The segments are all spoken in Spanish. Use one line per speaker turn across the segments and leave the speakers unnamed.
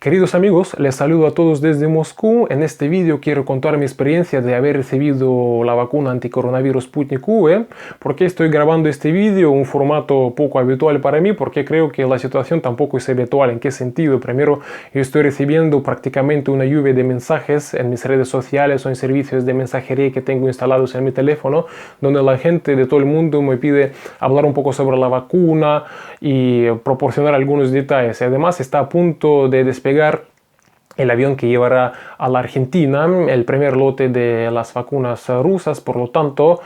Queridos amigos, les saludo a todos desde Moscú. En este vídeo quiero contar mi experiencia de haber recibido la vacuna anticoronavirus Sputnik V. ¿Por qué estoy grabando este vídeo? Un formato poco habitual para mí, porque creo que la situación tampoco es habitual. ¿En qué sentido? Primero, yo estoy recibiendo prácticamente una lluvia de mensajes en mis redes sociales o en servicios de mensajería que tengo instalados en mi teléfono, donde la gente de todo el mundo me pide hablar un poco sobre la vacuna y proporcionar algunos detalles. Además, está a punto de despegar el avión que llevará a la Argentina el primer lote de las vacunas rusas. Por lo tanto,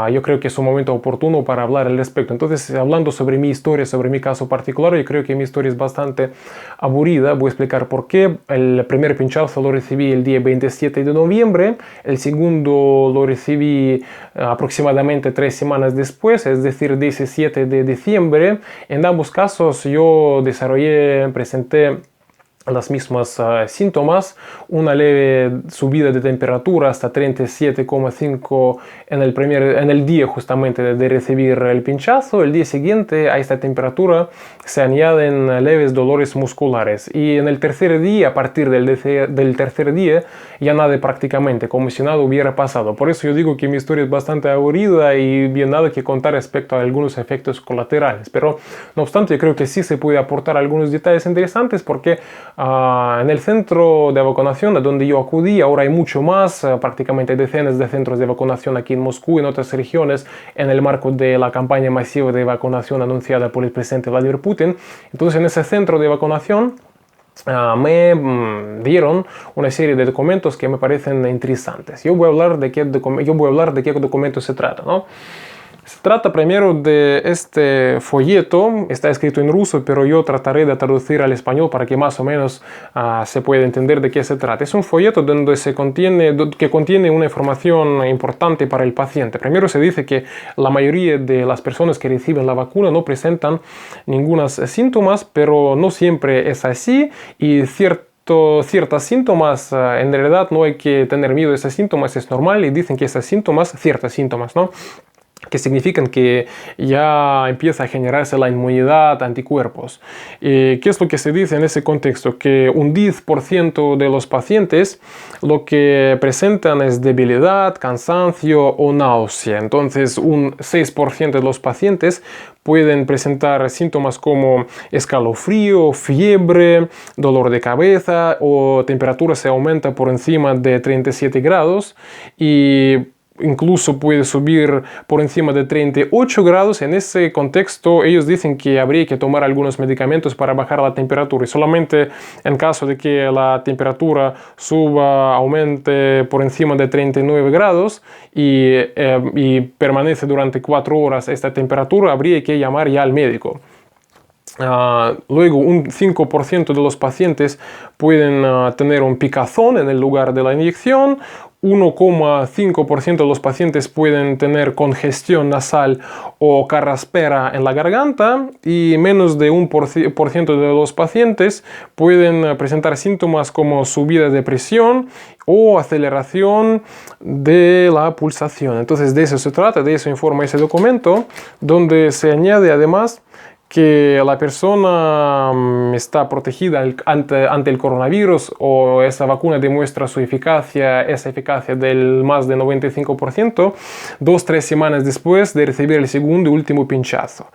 yo creo que es un momento oportuno para hablar al respecto. Entonces, hablando sobre mi historia, sobre mi caso particular, yo creo que mi historia es bastante aburrida. Voy a explicar por qué. El primer pinchazo lo recibí el día 27 de noviembre, el segundo lo recibí aproximadamente 3 semanas después, es decir, 17 de diciembre. En ambos casos yo presenté las mismas síntomas, una leve subida de temperatura hasta 37,5 en el día justamente de recibir el pinchazo. El día siguiente a esta temperatura se añaden leves dolores musculares y en el tercer día, a partir del tercer día, ya nada prácticamente, como si nada hubiera pasado. Por eso yo digo que mi historia es bastante aburrida y bien nada que contar respecto a algunos efectos colaterales. Pero no obstante, yo creo que sí se puede aportar algunos detalles interesantes porque en el centro de vacunación a donde yo acudí, ahora hay mucho más, prácticamente decenas de centros de vacunación aquí en Moscú y en otras regiones, en el marco de la campaña masiva de vacunación anunciada por el presidente Vladimir Putin. Entonces, en ese centro de vacunación me dieron una serie de documentos que me parecen interesantes. Yo voy a hablar de qué documentos se trata, ¿no? Se trata primero de este folleto, está escrito en ruso, pero yo trataré de traducir al español para que más o menos se pueda entender de qué se trata. Es un folleto que contiene una información importante para el paciente. Primero se dice que la mayoría de las personas que reciben la vacuna no presentan ningunos síntomas, pero no siempre es así y ciertos síntomas, en realidad no hay que tener miedo de esos síntomas, es normal y dicen que esos síntomas, ciertos síntomas, ¿no?, que significan que ya empieza a generarse la inmunidad, anticuerpos. ¿Qué es lo que se dice en ese contexto? Que un 10% de los pacientes lo que presentan es debilidad, cansancio o náusea. Entonces, un 6% de los pacientes pueden presentar síntomas como escalofrío, fiebre, dolor de cabeza o temperatura se aumenta por encima de 37 grados y incluso puede subir por encima de 38 grados. En ese contexto ellos dicen que habría que tomar algunos medicamentos para bajar la temperatura y solamente en caso de que la temperatura aumente por encima de 39 grados y permanece durante 4 horas esta temperatura, habría que llamar ya al médico. Luego un 5% de los pacientes pueden tener un picazón en el lugar de la inyección, 1,5% de los pacientes pueden tener congestión nasal o carraspera en la garganta y menos de 1% de los pacientes pueden presentar síntomas como subida de presión o aceleración de la pulsación. Entonces de eso se trata, de eso informa ese documento, donde se añade además que la persona está protegida ante el coronavirus o esa vacuna demuestra esa eficacia del más de 95%, 2-3 semanas después de recibir el segundo y último pinchazo.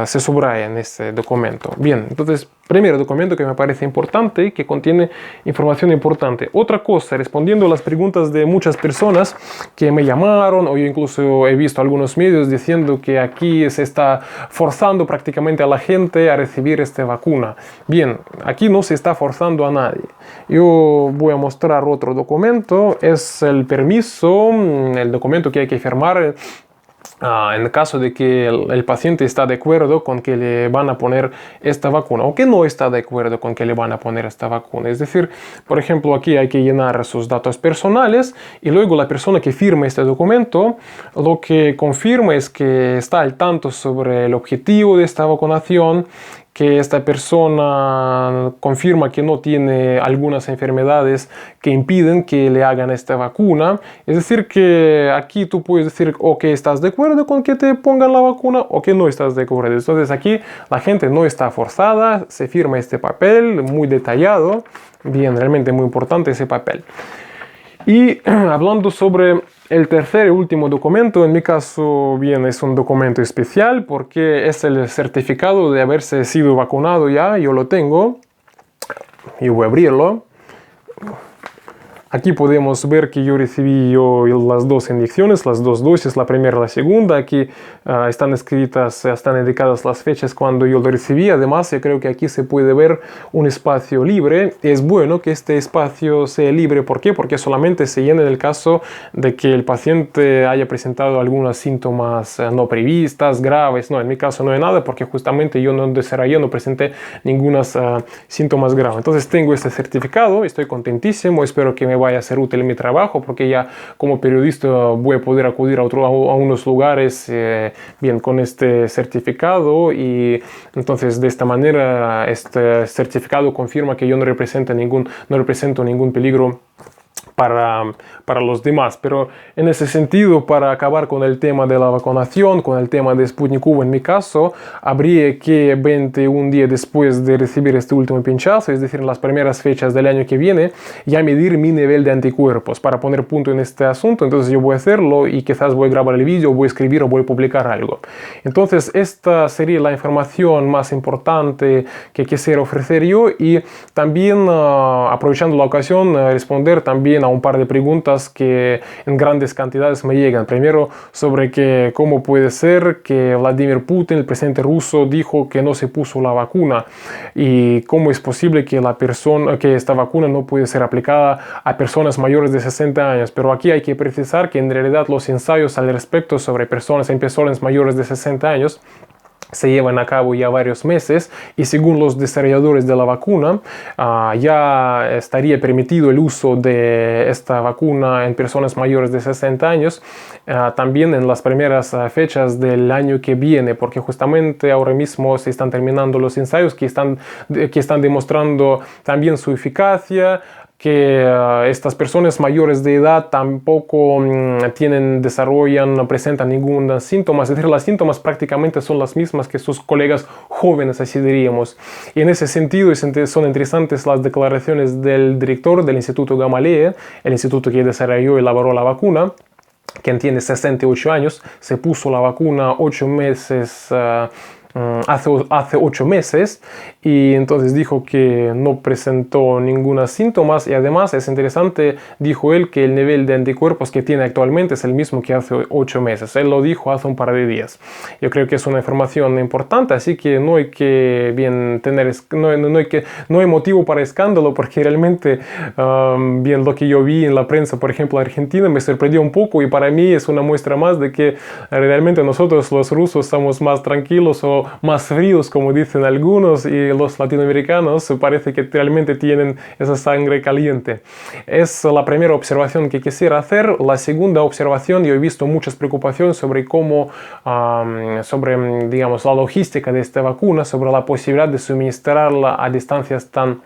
Se subraya en este documento. Bien, entonces, primer documento que me parece importante y que contiene información importante. Otra cosa, respondiendo a las preguntas de muchas personas que me llamaron, o yo incluso he visto algunos medios diciendo que aquí se está forzando prácticamente a la gente a recibir esta vacuna. Bien, aquí no se está forzando a nadie. Yo voy a mostrar otro documento, es el permiso, el documento que hay que firmar en el caso de que el paciente está de acuerdo con que le van a poner esta vacuna o que no está de acuerdo con que le van a poner esta vacuna. Es decir, por ejemplo, aquí hay que llenar sus datos personales y luego la persona que firma este documento lo que confirma es que está al tanto sobre el objetivo de esta vacunación, que esta persona confirma que no tiene algunas enfermedades que impiden que le hagan esta vacuna. Es decir, que aquí tú puedes decir o que estás de acuerdo con que te pongan la vacuna o que no estás de acuerdo. Entonces aquí la gente no está forzada, se firma este papel muy detallado. Bien, realmente muy importante ese papel. Y hablando sobre el tercer y último documento, en mi caso, bien, es un documento especial porque es el certificado de haberse sido vacunado ya, yo lo tengo. Yo voy a abrirlo. Aquí podemos ver que yo recibí las dos inyecciones, las dos dosis, la primera y la segunda. Aquí están escritas, están indicadas las fechas cuando yo lo recibí. Además, yo creo que aquí se puede ver un espacio libre. Es bueno que este espacio sea libre. ¿Por qué? Porque solamente se llena en el caso de que el paciente haya presentado algunos síntomas no previstas, graves. No, en mi caso no hay nada porque justamente yo no presenté ningunos síntomas graves. Entonces tengo este certificado, estoy contentísimo, espero que me vaya a ser útil en mi trabajo porque ya como periodista voy a poder acudir a unos lugares bien con este certificado y entonces de esta manera este certificado confirma que yo no represento ningún peligro para los demás. Pero en ese sentido, para acabar con el tema de la vacunación, con el tema de Sputnik V en mi caso, habría que 21 días después de recibir este último pinchazo, es decir, en las primeras fechas del año que viene, ya medir mi nivel de anticuerpos para poner punto en este asunto. Entonces yo voy a hacerlo y quizás voy a grabar el vídeo, voy a escribir o voy a publicar algo. Entonces esta sería la información más importante que quisiera ofrecer yo y también aprovechando la ocasión responder también a un par de preguntas que en grandes cantidades me llegan. Primero, sobre cómo puede ser que Vladimir Putin, el presidente ruso, dijo que no se puso la vacuna y cómo es posible que esta vacuna no puede ser aplicada a personas mayores de 60 años. Pero aquí hay que precisar que en realidad los ensayos al respecto sobre personas mayores de 60 años se llevan a cabo ya varios meses y según los desarrolladores de la vacuna ya estaría permitido el uso de esta vacuna en personas mayores de 60 años también en las primeras fechas del año que viene, porque justamente ahora mismo se están terminando los ensayos que están demostrando también su eficacia, que estas personas mayores de edad tampoco no presentan ningún síntoma, es decir, los síntomas prácticamente son las mismas que sus colegas jóvenes, así diríamos. Y en ese sentido son interesantes las declaraciones del director del Instituto Gamaleya, el instituto que desarrolló y elaboró la vacuna, quien tiene 68 años, se puso la vacuna 8 meses hace 8 meses y entonces dijo que no presentó ningún síntomas y además es interesante, dijo él, que el nivel de anticuerpos que tiene actualmente es el mismo que hace 8 meses. Él lo dijo hace un par de días. Yo creo que es una información importante, así que no hay que no hay motivo para escándalo porque realmente bien lo que yo vi en la prensa, por ejemplo, argentina, me sorprendió un poco y para mí es una muestra más de que realmente nosotros los rusos estamos más tranquilos o más fríos, como dicen algunos, y los latinoamericanos parece que realmente tienen esa sangre caliente. Es la primera observación que quisiera hacer. La segunda observación, yo he visto muchas preocupaciones sobre digamos, la logística de esta vacuna, sobre la posibilidad de suministrarla a distancias tan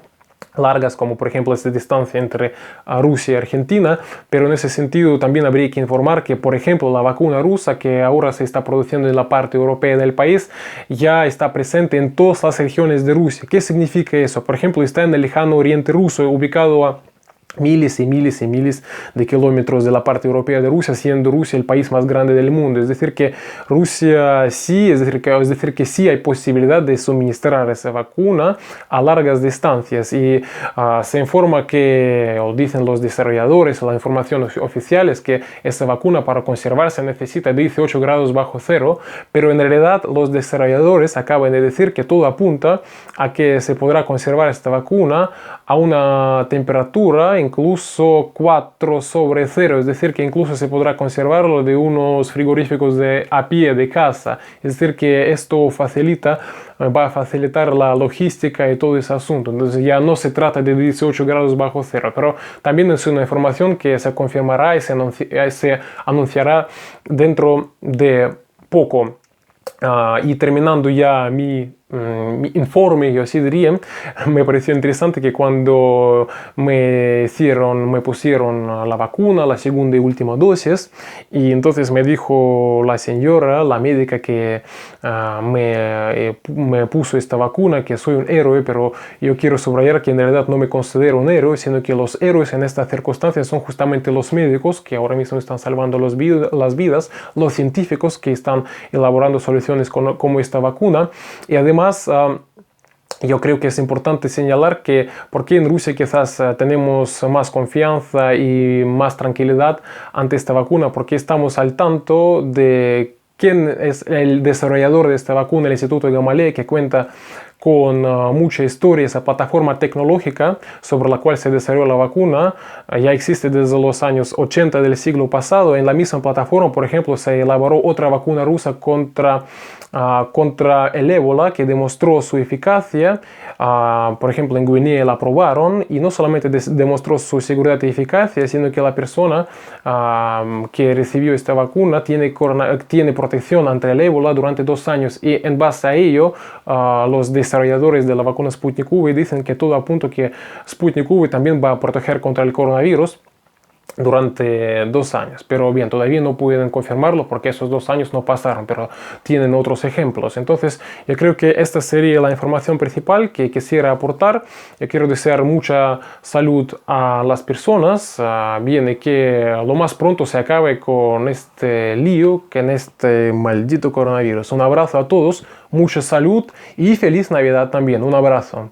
largas como por ejemplo esta distancia entre Rusia y Argentina, pero en ese sentido también habría que informar que por ejemplo la vacuna rusa que ahora se está produciendo en la parte europea del país ya está presente en todas las regiones de Rusia. ¿Qué significa eso? Por ejemplo, está en el lejano oriente ruso, ubicado a miles y miles y miles de kilómetros de la parte europea de Rusia, siendo Rusia el país más grande del mundo. Es decir, que Rusia sí, es decir, que sí hay posibilidad de suministrar esa vacuna a largas distancias y se informa que, o dicen los desarrolladores, la información oficial es que esa vacuna para conservarse necesita 18 grados bajo cero, pero en realidad los desarrolladores acaban de decir que todo apunta a que se podrá conservar esta vacuna a una temperatura incluso 4 sobre 0, es decir, que incluso se podrá conservarlo de unos frigoríficos a pie de casa. Es decir, que esto va a facilitar la logística y todo ese asunto. Entonces ya no se trata de 18 grados bajo cero, pero también es una información que se confirmará y se anunciará dentro de poco. Y terminando ya mi informe, yo así diría, me pareció interesante que cuando me pusieron la vacuna, la segunda y última dosis, y entonces me dijo la señora, la médica que me puso esta vacuna, que soy un héroe, pero yo quiero subrayar que en realidad no me considero un héroe, sino que los héroes en estas circunstancias son justamente los médicos, que ahora mismo están salvando las vidas, los científicos que están elaborando soluciones como esta vacuna, y además yo creo que es importante señalar que porque en Rusia quizás tenemos más confianza y más tranquilidad ante esta vacuna, porque estamos al tanto de quién es el desarrollador de esta vacuna, el Instituto Gamaleya, que cuenta con mucha historia. Esa plataforma tecnológica sobre la cual se desarrolló la vacuna ya existe desde los años 80 del siglo pasado. En la misma plataforma, por ejemplo, se elaboró otra vacuna rusa contra el ébola, que demostró su eficacia. Por ejemplo, en Guinea la aprobaron y no solamente demostró su seguridad y eficacia, sino que la persona que recibió esta vacuna tiene protección ante el ébola durante 2 años, y en base a ello los desarrolladores de la vacuna Sputnik V dicen que todo apunta que Sputnik V también va a proteger contra el coronavirus durante 2 años, pero bien, todavía no pueden confirmarlo porque esos 2 años no pasaron, pero tienen otros ejemplos. Entonces yo creo que esta sería la información principal que quisiera aportar. Yo quiero desear mucha salud a las personas, bien, y que lo más pronto se acabe con este lío, con este maldito coronavirus. Un abrazo a todos, mucha salud y feliz Navidad también. Un abrazo.